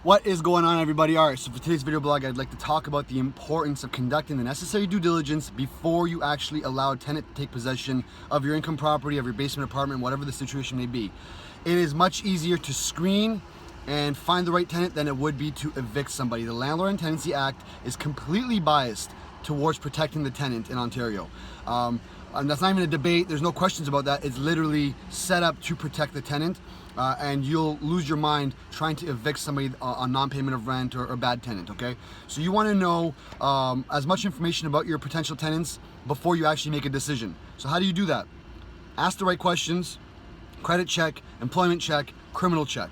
What is going on, everybody? All right, so for today's video blog, I'd like to talk about the importance of conducting the necessary due diligence before you actually allow a tenant to take possession of your income property, of your basement apartment, whatever the situation may be. It is much easier to screen and find the right tenant than it would be to evict somebody. The Landlord and Tenancy Act is completely biased towards protecting the tenant in Ontario. And that's not even a debate. There's no questions about that. It's literally set up to protect the tenant, and you'll lose your mind trying to evict somebody on non-payment of rent or bad tenant, okay? So you want to know as much information about your potential tenants before you actually make a decision. So how do you do that? Ask the right questions: credit check, employment check, criminal check.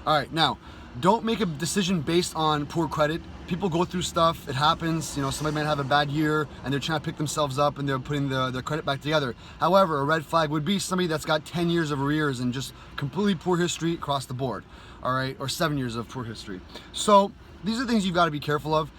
All right, now, don't make a decision based on poor credit. People go through stuff, it happens, you know, somebody might have a bad year and they're trying to pick themselves up and they're putting their credit back together. However, a red flag would be somebody that's got 10 years of arrears and just completely poor history across the board, all right, or 7 years of poor history. So these are things you've got to be careful of.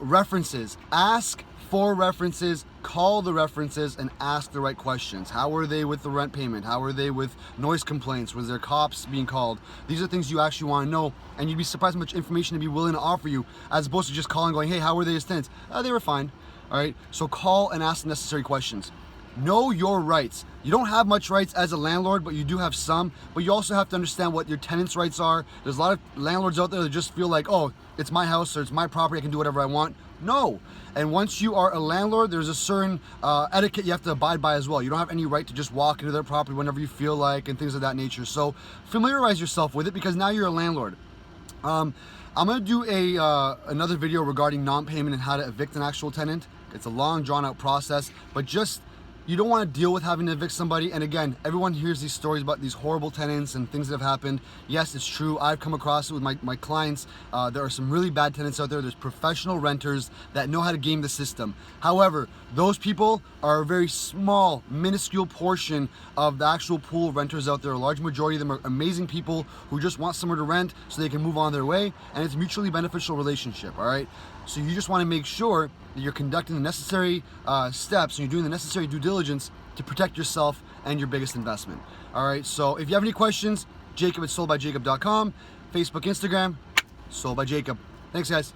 References, ask for references, call the references and ask the right questions. How were they with the rent payment? How were they with noise complaints? Was there cops being called? These are things you actually want to know, and you'd be surprised how much information to be willing to offer you, as opposed to just calling going, hey, how were they as tenants? They were fine. All right, so call and ask the necessary questions. Know your rights. You don't have much rights as a landlord, but you do have some. But you also have to understand what your tenants' rights are. There's a lot of landlords out there that just feel like, oh, it's my house or it's my property, I can do whatever I want. No. And once you are a landlord, there's a certain etiquette you have to abide by as well. You don't have any right to just walk into their property whenever you feel like and things of that nature. So familiarize yourself with it, because now you're a landlord. I'm gonna do another video regarding non-payment and how to evict an actual tenant. It's a long, drawn-out process, but just you don't want to deal with having to evict somebody. And again, everyone hears these stories about these horrible tenants and things that have happened. Yes, it's true. I've come across it with my clients. There are some really bad tenants out there. There's professional renters that know how to game the system. However, those people are a very small, minuscule portion of the actual pool of renters out there. A large majority of them are amazing people who just want somewhere to rent so they can move on their way, and it's a mutually beneficial relationship, all right? So you just want to make sure that you're conducting the necessary steps and you're doing the necessary due diligence to protect yourself and your biggest investment. All right, so if you have any questions, Jacob at SoldByJacob.com, Facebook, Instagram, SoldByJacob. Thanks, guys.